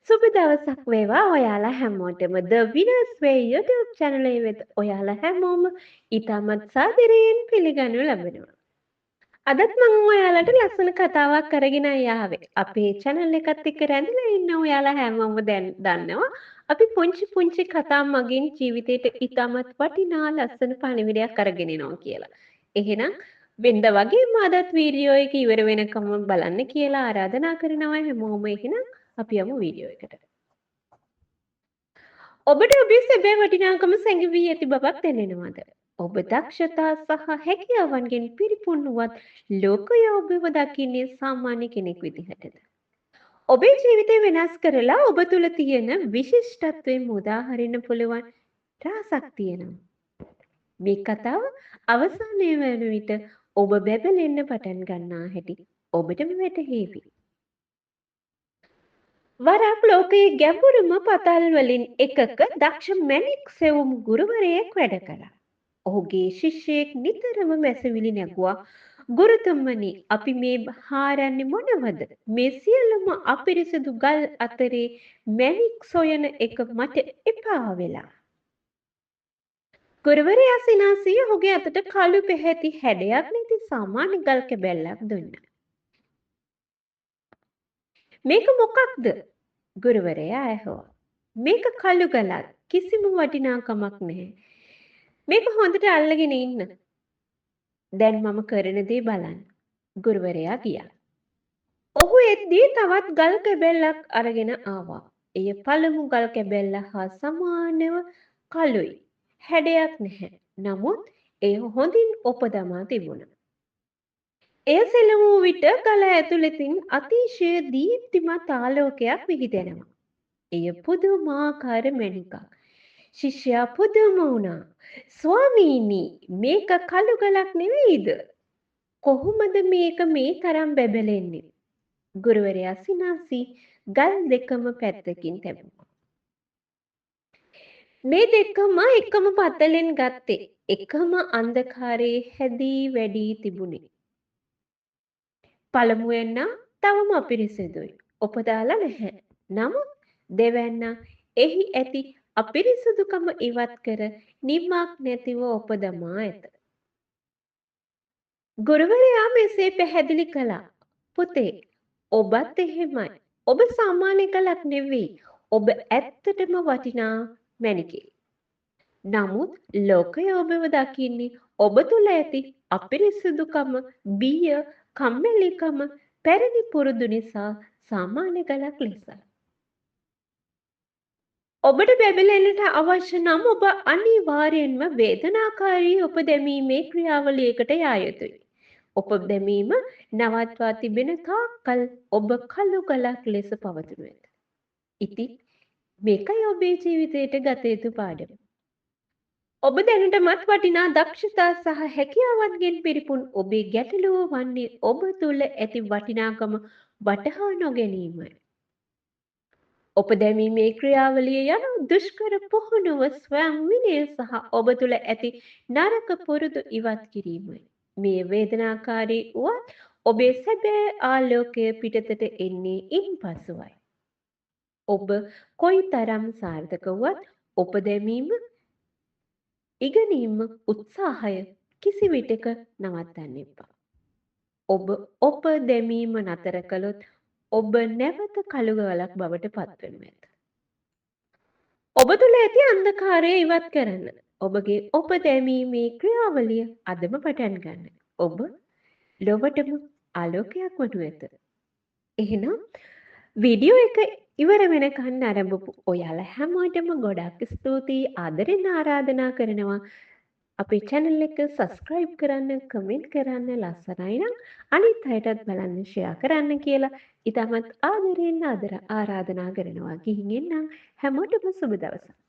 සුබ දවසක් වේවා ඔයාලා හැමෝටම The Winners Way YouTube channel එක වෙත ඔයාලා හැමෝම ඉතාමත් සාදරයෙන් පිළිගනු ලබනවා. අදත් මම ඔයාලට ලස්සන කතාවක් අරගෙන ආවේ. අපේ channel එකත් එක්ක රැඳිලා ඉන්න ඔයාලා හැමෝම දැන් දන්නවා. අපි පුංචි පුංචි කතා මගින් ජීවිතේට ඉතාමත් වටිනා ලස්සන පණිවිඩයක් අරගෙන එනවා කියලා. එහෙනම් වෙනද වගේම අදත් වීඩියෝ එක ඉවර වෙනකම් බලන්න කියලා ආරාධනා කරනවා හැමෝම. එහෙනම් අපි යමු වීඩියෝ එකට. ඔබට ඔබේ සැබෑ වටිනාකම සැඟවී ඇති බවක් දැනෙනවද? ඔබ දක්ෂතා සහ හැකියාවන්ගෙන් පිරිපුන් වුවත් ලෝකය ඔබව දකින්නේ සාමාන්‍ය කෙනෙක් විදිහටද? ඔබේ ජීවිතය වෙනස් කරලා ඔබ තුළ තියෙන විශිෂ්ටත්වයෙන් මුදා හරින්න පුළුවන් රහසක් තියෙනවා. මේ කතාව අවසානයේ වන විට ඔබ බැබලෙන්න පටන් ගන්නා හැටි ඔබටම වැටහේවි. වරක් ලෝකයේ ගැඹුරුම පතල් වලින් එකක දක්ෂ මැණික් සෙවුම් ගුරුවරයෙක් වැඩ කළා. ඔහුගේ ශිෂ්‍යයෙක් නිතරම මැසවිලි නැගුවා. ගුරුතුමනි, අපි මේ හාරන්නේ මොනවද? මේ සියලුම අපිරිසිදු ගල් අතරේ මැණික් සොයන එක මට එපා වෙලා. ගුරුවරයා සිනාසී ඔහුගේ අතට කළු පැහැති හැඩයක් නැති සාමාන්‍ය ගල් කැබැල්ලක් දුන්නා. මේක මොකක්ද? ගුරුවරයා ඇහුවා. මේක කළු ගලක්. කිසිම වටිනාකමක් නැහැ. මේක හොඳට අල්ලගෙන ඉන්න. දැන් මම කරන දේ බලන්න. ගුරුවරයා ගියා. ඔහු එද්දී තවත් ගල් කැබැල්ලක් අරගෙන ආවා. එය පළමු ගල් කැබැල්ල හා සමානව කළුයි. හැඩයක් නැහැ. නමුත් එය හොඳින් ඔපදමා තිබුණා. එය සෙලවූ විට ගල ඇතුළතින් අතිශය දීප්තිමත් ආලෝකයක් විහිදෙනවා. එය පුදුමාකාර මැණිකක්. ශිෂ්‍යයා පුදුම වුණා. ස්වාමීනි, මේක කළු ගලක් නෙවෙයිද? කොහොමද මේක මේ තරම් බැබලෙන්නේ? ගුරුවරයා සිනාසී ගල් දෙකම පැත්තකින් තැබුවා. මේ දෙකම එකම පතලෙන් ගත්තේ. එකම අන්ධකාරයේ හැදී වැඩී තිබුණේ. පළමුවෙන් නම් තවම අපිරිසිදුයි. ඔපදාලා නැහැ. නමුත් දෙවැන්න එහි ඇති අපිරිසිදුකම ඉවත් කර නිමක් නැතිව ඔපදමා ඇත. ගුරුවරයා මෙසේ පැහැදිලි කළා. පුතේ, ඔබත් එහෙමයි. ඔබ සාමාන්‍ය කලක් නෙවෙයි. ඔබ ඇත්තටම වටිනා මැණිකෙක්. නමුත් ලෝකය ඔබව දකින්නේ ඔබ තුළ ඇති අපිරිසිදුකම, බිය, කම්මැලිකම, පැරණි පුරුදු නිසා සාමාන්‍ය ගලක් ලෙස. ඔබට බැබලෙන්නට අවශ්‍ය නම් ඔබ අනිවාර්යෙන්ම වේදනාකාරී උපදැමීමේ ක්‍රියාවලියකට යා යුතුයි. උපදැමීම නවත්වා තිබෙන තාක්කල් ඔබ කළු ගලක් ලෙස පවතිනු ඇත. ඉතින් මේකයි ඔබේ ජීවිතයට ගත යුතු පාඩම. ඔබ දැනටමත් වටිනා දක්ෂතා සහ හැකියාවන්ගෙන් පිරිපුන් ඔබේ ගැටලුව වන්නේ ඔබ තුළ ඇති වටිනාකම වටහා නොගැනීමයි. ඔබ දැමීමේ ක්‍රියාවලිය යන දුෂ්කර පුහුණුව ස්වයං විනය සහ ඔබ තුළ ඇති නරක පුරුදු ඉවත් කිරීමයි. මේ වේදනාකාරී වුවත් ඔබේ සැබෑ ආලෝකය පිටතට එන්නේ ඉන් පසුවයි. ඔබ කොයි තරම් සාර්ථක වුවත් ඔබ දැමීම ඉගෙනීම උත්සාහය කිසි විටක නවත්තන්න එපා. ඔබ දැමීම නතර කළොත් ඔබ නැවත කළු ගලක් බවට පත්වෙනු ඇත. ඔබ තුළ ඇති අන්ධකාරය ඉවත් කරන්න. ඔබගේ ඔබ දැමීමේ ක්‍රියාවලිය අදම පටන් ගන්න. ඔබ ලොවටම ආලෝකයක් වනු ඇත. එහෙනම් වීඩියෝ එක ඉවර වෙනකන් ආරම්භපු ඔයාලා හැමෝටම ගොඩක් ස්තුතියි. ආදරෙන් ආරාධනා කරනවා අපේ channel එක subscribe කරන්න, comment කරන්න, ලස්සනයි නම් අනිත් අයටත් බලන්න share කරන්න කියලා ඉතාමත් ආදරෙන් ආරාධනා කරනවා. ගිහින් එන්නම්. හැමෝටම සුබ දවසක්.